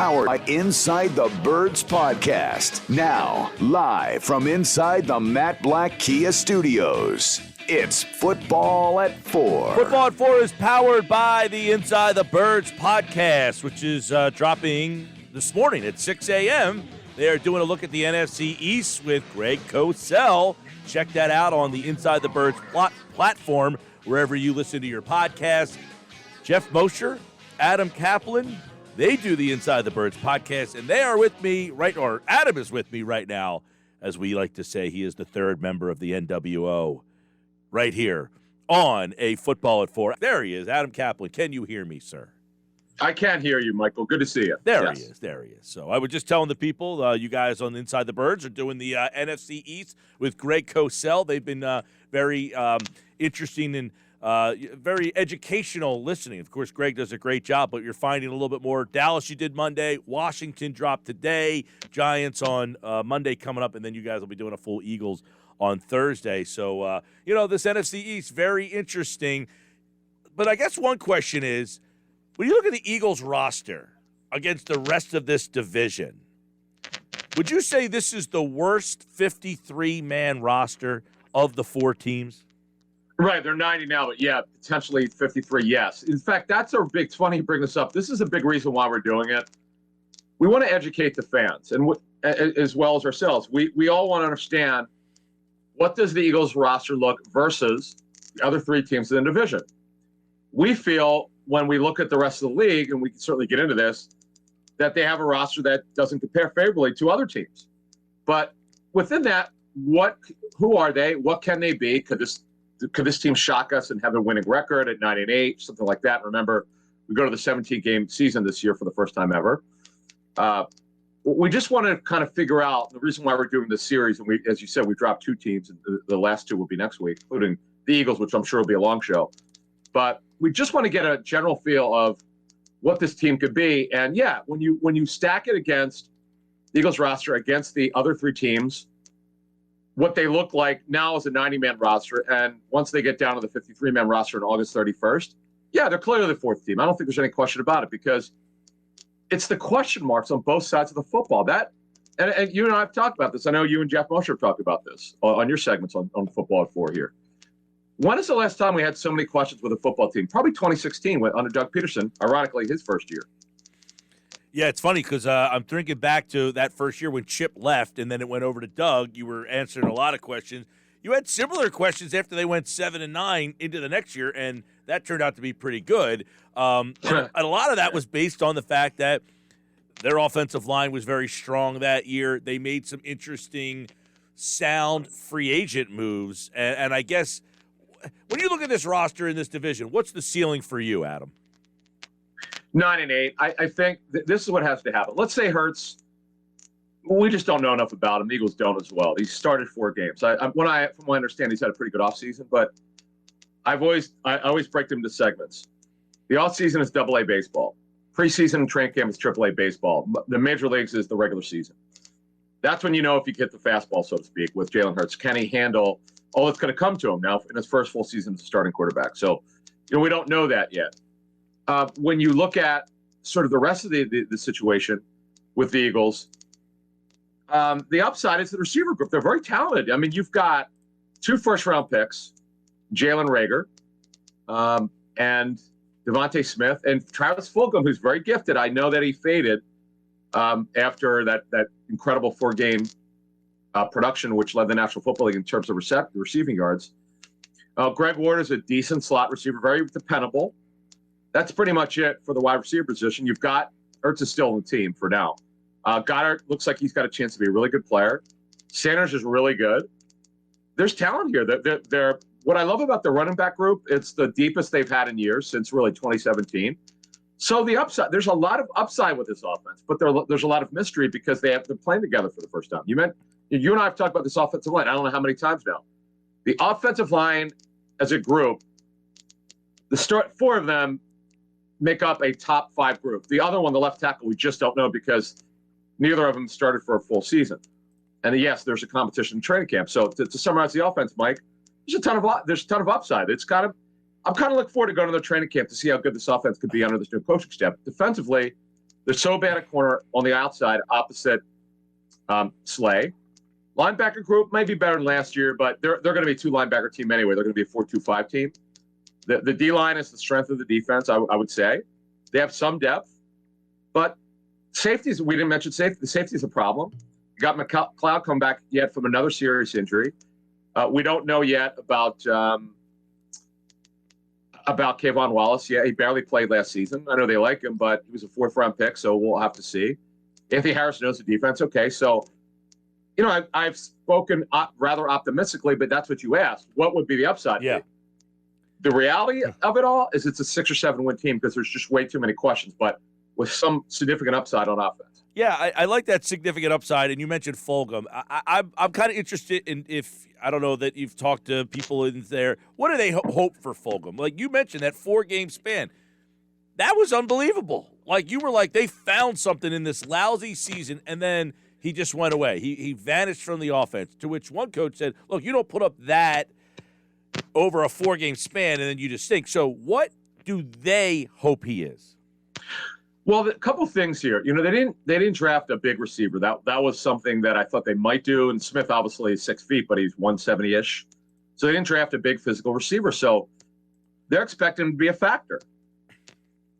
powered by Inside the Birds podcast. Now, live from inside the Matt Black Kia Studios, it's Football at 4. Football at 4 is powered by the Inside the Birds podcast, which is dropping this morning at 6 a.m. They are doing a look at the NFC East with Greg Cosell. Check that out on the Inside the Birds platform, wherever you listen to your podcast. Jeff Mosher, Adam Caplan, they do the Inside the Birds podcast, and they are with me Adam is with me right now, as we like to say. He is the third member of the NWO right here on a Football at 4. There he is, Adam Caplan. Can you hear me, sir? I can hear you, Michael. Good to see you. There he is. So I was just telling the people, you guys on Inside the Birds are doing the NFC East with Greg Cosell. They've been very interesting and very educational listening. Of course, Greg does a great job, but you're finding a little bit more. Dallas you did Monday. Washington dropped today. Giants on Monday coming up, and then you guys will be doing a full Eagles on Thursday. So, this NFC East, very interesting. But I guess one question is, when you look at the Eagles roster against the rest of this division, would you say this is the worst 53-man roster of the 4 teams? Right, they're 90 now, but yeah, potentially 53, yes. In fact, that's a big, it's funny you bring this up. This is a big reason why we're doing it. We want to educate the fans, and as well as ourselves. We all want to understand, what does the Eagles roster look versus the other 3 teams in the division? We feel, when we look at the rest of the league, and we can certainly get into this, that they have a roster that doesn't compare favorably to other teams. But within that, who are they? What can they be? Could this team shock us and have a winning record at 9-8, something like that? Remember, we go to the 17-game season this year for the first time ever. We just want to kind of figure out the reason why we're doing this series. And we, as you said, we dropped 2 teams, and the last 2 will be next week, including the Eagles, which I'm sure will be a long show. But we just want to get a general feel of what this team could be. And yeah, when you stack it against the Eagles roster against the other 3 teams, what they look like now is a 90-man roster. And once they get down to the 53-man roster on August 31st, yeah, they're clearly the 4th team. I don't think there's any question about it, because it's the question marks on both sides of the football. And you and I have talked about this. I know you and Jeff Mosher have talked about this on your segments on Football at 4 here. When is the last time we had so many questions with a football team? Probably 2016 under Doug Peterson, ironically, his first year. Yeah, it's funny because I'm thinking back to that first year when Chip left and then it went over to Doug. You were answering a lot of questions. You had similar questions after they went 7-9 into the next year, and that turned out to be pretty good. And a lot of that was based on the fact that their offensive line was very strong that year. They made some interesting, sound free agent moves. And I guess when you look at this roster in this division, what's the ceiling for you, Adam? 9-8. I think this is what has to happen. Let's say Hurts. We just don't know enough about him. The Eagles don't as well. He started 4 games. From what I understand, he's had a pretty good offseason. But I always break them into segments. The offseason is AA baseball. Preseason and training camp is AAA baseball. The major leagues is the regular season. That's when you know if you get the fastball, so to speak, with Jalen Hurts. Can he handle all that's going to come to him now in his first full season as a starting quarterback? So, we don't know that yet. When you look at sort of the rest of the situation with the Eagles, the upside is the receiver group. They're very talented. I mean, you've got 2 first-round picks, Jalen Reagor and Devontae Smith, and Travis Fulgham, who's very gifted. I know that he faded after that incredible 4-game production, which led the National Football League in terms of receiving yards. Greg Ward is a decent slot receiver, very dependable. That's pretty much it for the wide receiver position. You've got Ertz is still on the team for now. Goddard looks like he's got a chance to be a really good player. Sanders is really good. There's talent here. They're what I love about the running back group, it's the deepest they've had in years, since really 2017. So the upside, there's a lot of upside with this offense, but there's a lot of mystery because they're playing together for the first time. You and I have talked about this offensive line. I don't know how many times now. The offensive line as a group, 4 of them make up a top 5 group. The other one, the left tackle, we just don't know because neither of them started for a full season. And yes, there's a competition in training camp. So to summarize the offense, Mike, there's a ton of upside. I'm kind of looking forward to going to the training camp to see how good this offense could be under this new coaching staff. Defensively, They're so bad at corner on the outside, opposite Slay. Linebacker group might be better than last year, but they're going to be a 2-linebacker team anyway. They're going to be a 4-2-5 team. The D-line is the strength of the defense, I would say. They have some depth, but safeties, we didn't mention safety. The safety is a problem. You got McLeod come back yet from another serious injury. We don't know yet about Kayvon Wallace. Yeah, he barely played last season. I know they like him, but he was a 4th-round pick, so we'll have to see. Anthony Harris knows the defense. Okay, so, I've spoken rather optimistically, but that's what you asked. What would be the upside? Yeah. The reality of it all is it's a 6 or 7 win team because there's just way too many questions, but with some significant upside on offense. Yeah, I like that significant upside, and you mentioned Fulgham. I'm kind of interested in if – I don't know that you've talked to people in there. What do they hope for Fulgham? Like you mentioned, that 4-game span. That was unbelievable. Like you were like, they found something in this lousy season, and then he just went away. He vanished from the offense, to which one coach said, look, you don't put up that over a 4-game span, and then you just stink. So what do they hope he is? Well, a couple things here. They didn't draft a big receiver. That was something that I thought they might do. And Smith obviously is 6 feet, but he's 170-ish. So they didn't draft a big physical receiver. So they're expecting him to be a factor.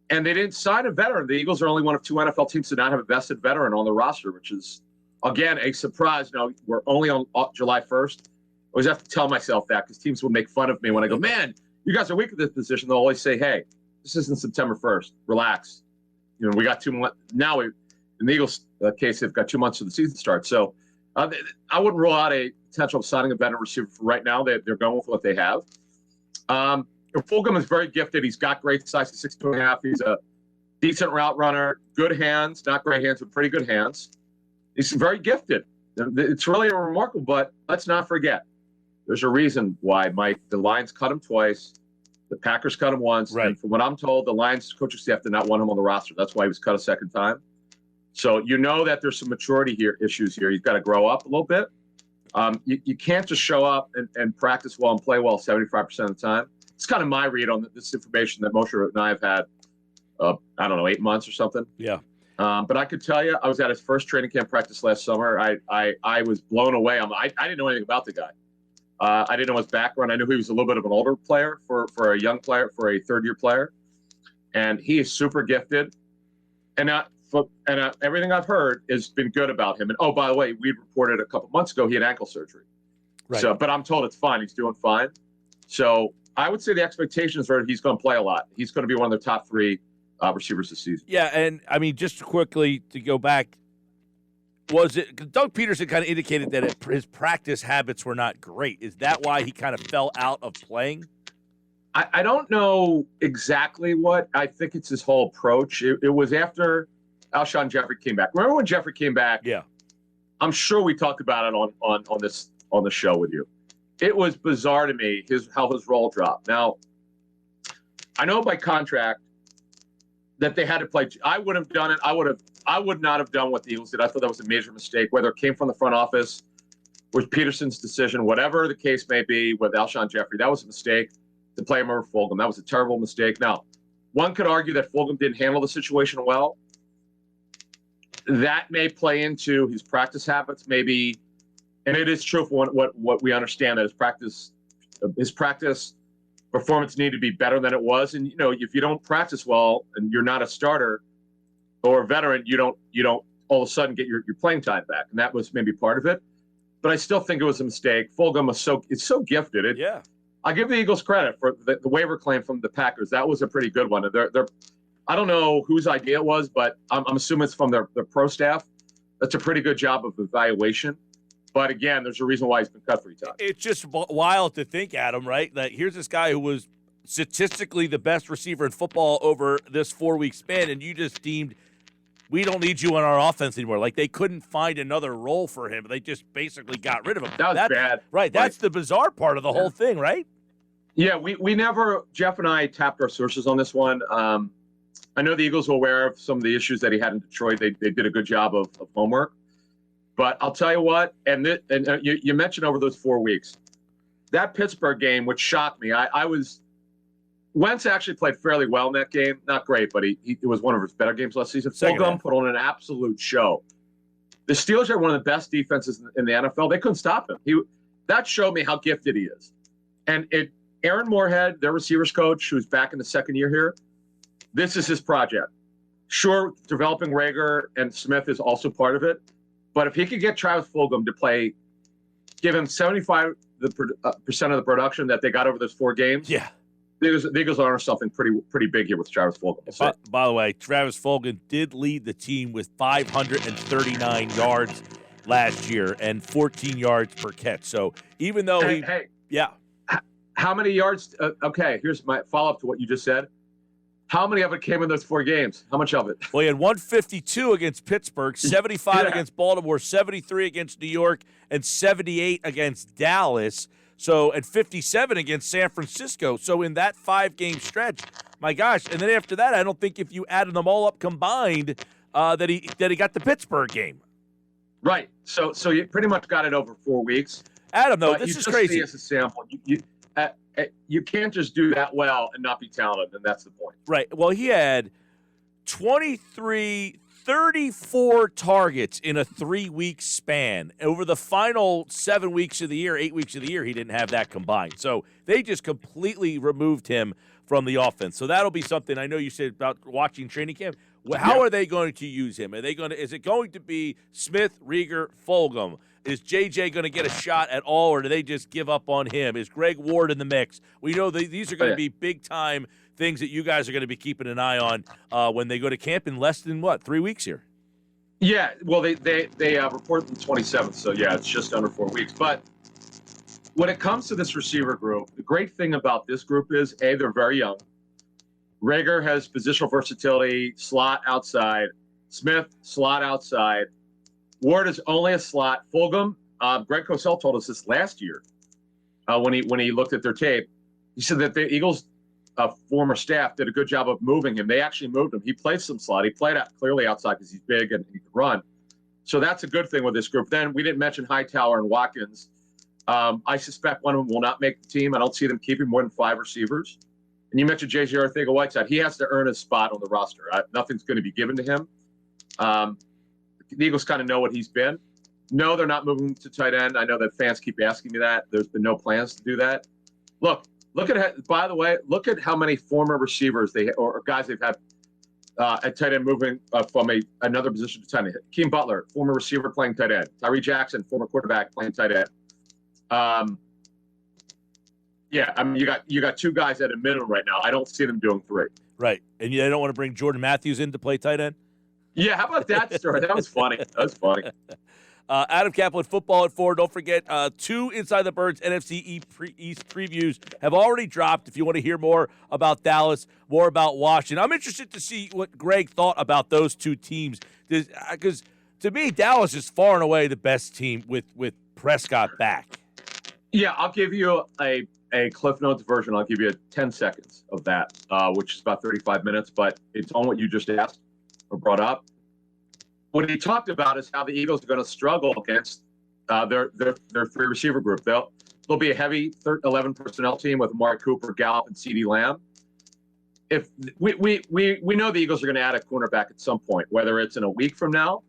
And they didn't sign a veteran. The Eagles are only one of 2 NFL teams to not have a vested veteran on the roster, which is, again, a surprise. We're only on July 1st. I always have to tell myself that because teams will make fun of me when I go, man, you guys are weak at this position. They'll always say, hey, this isn't September 1st. Relax. We got 2 months. Now, in the Eagles' case, they've got 2 months to the season start. So I wouldn't rule out a potential of signing a veteran receiver for right now. They're going with what they have. Fulgham is very gifted. He's got great size. He's 6'2.5". He's a decent route runner. Good hands. Not great hands, but pretty good hands. He's very gifted. It's really remarkable, but let's not forget. There's a reason why, Mike. The Lions cut him twice. The Packers cut him once. Right. And from what I'm told, the Lions coaching staff did not want him on the roster. That's why he was cut a second time. So that there's some maturity issues here. He's got to grow up a little bit. You can't just show up and practice well and play well 75% of the time. It's kind of my read on this information that Moshe and I have had, 8 months or something. Yeah. But I could tell you, I was at his first training camp practice last summer. I was blown away. I didn't know anything about the guy. I didn't know his background. I knew he was a little bit of an older player for a young player, for a third-year player. And he is super gifted. And everything I've heard has been good about him. And, by the way, we reported a couple months ago he had ankle surgery. Right. So, but I'm told it's fine. He's doing fine. So I would say the expectations are he's going to play a lot. He's going to be one of the top 3 receivers this season. Yeah, and, just quickly to go back, was it Doug Peterson kind of indicated that his practice habits were not great? Is that why he kind of fell out of playing? I don't know exactly what. I think it's his whole approach. It was after Alshon Jeffrey came back. Remember when Jeffrey came back? Yeah. I'm sure we talked about it on the show with you. It was bizarre to me how his role dropped. Now, I know by contract that they had to play. I would have done it. I would not have done what the Eagles did. I thought that was a major mistake, whether it came from the front office, was Peterson's decision, whatever the case may be with Alshon Jeffrey. That was a mistake to play him over Fulgham. That was a terrible mistake. Now, one could argue that Fulgham didn't handle the situation well. That may play into his practice habits, maybe, and it is true for what we understand that his practice performance needed to be better than it was. And if you don't practice well and you're not a starter or a veteran, you don't all of a sudden get your playing time back, and that was maybe part of it. But I still think it was a mistake. Fulgham is so gifted. Yeah. I give the Eagles credit for the waiver claim from the Packers. That was a pretty good one. I don't know whose idea it was, but I'm assuming it's from their pro staff. That's a pretty good job of evaluation. But again, there's a reason why he's been cut 3 times. It's just wild to think, Adam, right? That here's this guy who was statistically the best receiver in football over this 4-week span, and you just deemed we don't need you on our offense anymore. Like they couldn't find another role for him. They just basically got rid of him. That was bad. Right. That's the bizarre part of the whole thing, right? Yeah, we never, Jeff and I tapped our sources on this one. I know the Eagles were aware of some of the issues that he had in Detroit. They did a good job of homework. But I'll tell you what, and you mentioned over those 4 weeks, that Pittsburgh game, which shocked me. Wentz actually played fairly well in that game. Not great, but it was one of his better games last season. Fulgham put on an absolute show. The Steelers are one of the best defenses in the NFL. They couldn't stop him. That showed me how gifted he is. And Aaron Moorhead, their receivers coach, who's back in the second year here, this is his project. Sure, developing Rager and Smith is also part of it. But if he could get Travis Fulgham to play, give him 75% of the production that they got over those 4 games. Yeah. The Eagles are something pretty big here with Travis Fulgham. By the way, Travis Fulgham did lead the team with 539 yards last year and 14 yards per catch. So even though how many yards? Okay, here's my follow-up to what you just said. How many of it came in those 4 games? How much of it? Well, he had 152 against Pittsburgh, 75 against Baltimore, 73 against New York, and 78 against Dallas. So, and 57 against San Francisco. So, in that 5-game stretch, my gosh. And then after that, I don't think if you added them all up combined, that he got the Pittsburgh game. Right. So you pretty much got it over 4 weeks. Adam, though, this is crazy. See as a sample. You can't just do that well and not be talented, and that's the point. Right. Well, he had 34 targets in a 3-week span. Over the final 7 weeks of the year, 8 weeks of the year, he didn't have that combined. So they just completely removed him from the offense. So that'll be something. I know you said about watching training camp. How are they going to use him? Is it going to be Smith, Rieger, Fulgham? Is JJ going to get a shot at all, or do they just give up on him? Is Greg Ward in the mix? We know these are going to be big-time things that you guys are going to be keeping an eye on when they go to camp in less than, 3 weeks here? Yeah, well, they report the 27th, so, yeah, it's just under 4 weeks. But when it comes to this receiver group, the great thing about this group is, A, they're very young. Rager has positional versatility, slot outside. Smith, slot outside. Ward is only a slot. Fulgham, Greg Cosell told us this last year when he looked at their tape. He said that the Eagles' former staff did a good job of moving him. They actually moved him. He played some slot. He played clearly outside because he's big and he can run. So that's a good thing with this group. Then we didn't mention Hightower and Watkins. I suspect one of them will not make the team. I don't see them keeping more than 5 receivers. And you mentioned J.J. Arcega-Whiteside. He has to earn a spot on the roster. Nothing's going to be given to him. The Eagles kind of know what he's been. No, they're not moving to tight end. I know that fans keep asking me that. There's been no plans to do that. Look at how many former receivers or guys they've had at tight end moving from another position to tight end. Keem Butler, former receiver playing tight end. Tyree Jackson, former quarterback playing tight end. You got 2 guys at a minimum right now. I don't see them doing 3. Right, and they don't want to bring Jordan Matthews in to play tight end? Yeah, how about that story? That was funny. Adam Caplan, Football at 4. Don't forget, 2 Inside the Birds NFC East previews have already dropped. If you want to hear more about Dallas, more about Washington. I'm interested to see what Greg thought about those 2 teams. Because to me, Dallas is far and away the best team with Prescott back. Yeah, I'll give you a Cliff Notes version. I'll give you 10 seconds of that, which is about 35 minutes, but it's on what you just asked or brought up. What he talked about is how the Eagles are going to struggle against their 3 receiver group. They'll be a heavy 11 personnel team with Amari Cooper, Gallup, and CeeDee Lamb. If we know the Eagles are going to add a cornerback at some point, whether it's in a week from now,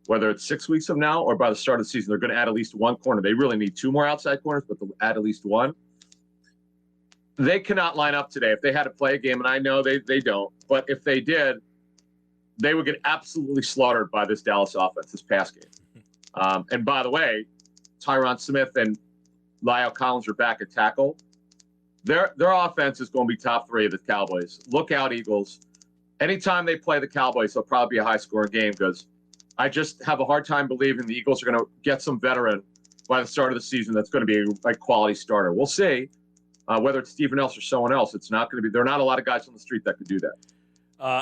whether it's 6 weeks from now, or by the start of the season, they're going to add at least 1 corner. They really need 2 more outside corners, but they'll add at least 1. They cannot line up today. If they had to play a game, and I know they don't, but if they did, they would get absolutely slaughtered by this Dallas offense this past game. And by the way, Tyron Smith and Lyle Collins are back at tackle. Their offense is going to be top 3 of the Cowboys. Look out, Eagles. Anytime they play the Cowboys, it'll probably be a high-scoring game because I just have a hard time believing the Eagles are going to get some veteran by the start of the season that's going to be a quality starter. We'll see. Whether it's Stephen else or someone else, it's not going to be. There are not a lot of guys on the street that could do that.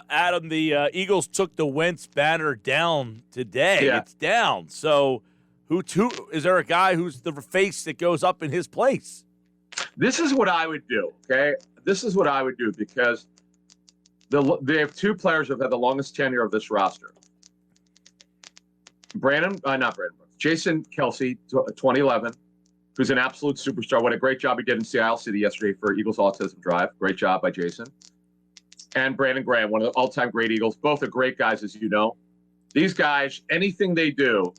Adam, the Eagles took the Wentz banner down today. Yeah. It's down. So who is there a guy who's the face that goes up in his place? This is what I would do, okay? This is what I would do because they have 2 players who have had the longest tenure of this roster. Jason Kelsey, 2011, who's an absolute superstar. What a great job he did in Seattle City yesterday for Eagles Autism Drive. Great job by Jason. And Brandon Graham, one of the all-time great Eagles. Both are great guys, as you know. These guys, anything they do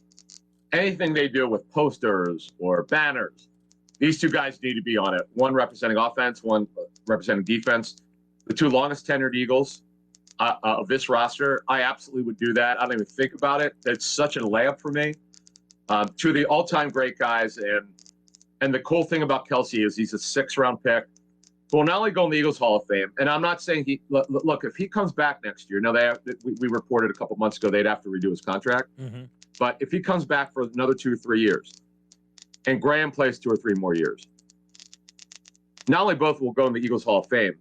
with posters or banners, these two guys need to be on it. One representing offense, one representing defense. The two longest tenured Eagles of this roster, I absolutely would do that. I don't even think about it. It's such a layup for me. Two of the all-time great guys, and the cool thing about Kelce is he's a 6th-round pick. Will not only go in the Eagles Hall of Fame, and I'm not saying look, if he comes back next year, we reported a couple months ago they'd have to redo his contract. Mm-hmm. But if he comes back for another 2 or 3 years, and Graham plays 2 or 3 more years, not only both will go in the Eagles Hall of Fame,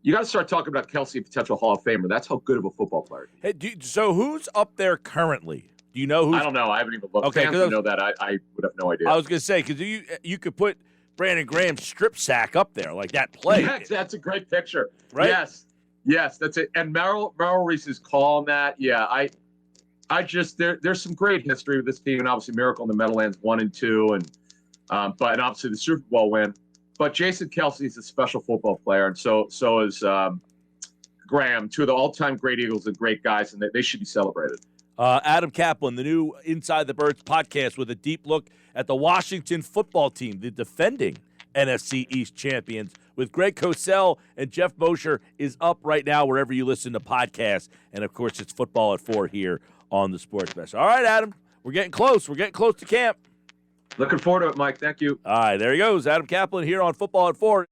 you got to start talking about Kelce, potential Hall of Famer. That's how good of a football player. Hey, so who's up there currently? Do you know who? I don't know. I haven't even looked. Okay, Fans would know that. I would have no idea. I was going to say, because you could put Brandon Graham's strip sack up there, like that play. Yes, that's a great picture. Right? Yes, that's it. And Merrill Reese's call on that. Yeah, I just there's some great history with this team, and obviously Miracle in the Meadowlands 1 and 2, and obviously the Super Bowl win. But Jason Kelce is a special football player, and so is Graham, two of the all-time great Eagles and great guys, and they should be celebrated. Adam Caplan, the new Inside the Birds podcast with a deep look at the Washington football team, the defending NFC East champions, with Greg Cosell and Jeff Mosher, is up right now wherever you listen to podcasts. And, of course, it's Football at 4 here on the Sports Best. All right, Adam, we're getting close. We're getting close to camp. Looking forward to it, Mike. Thank you. All right, there he goes. Adam Caplan here on Football at 4.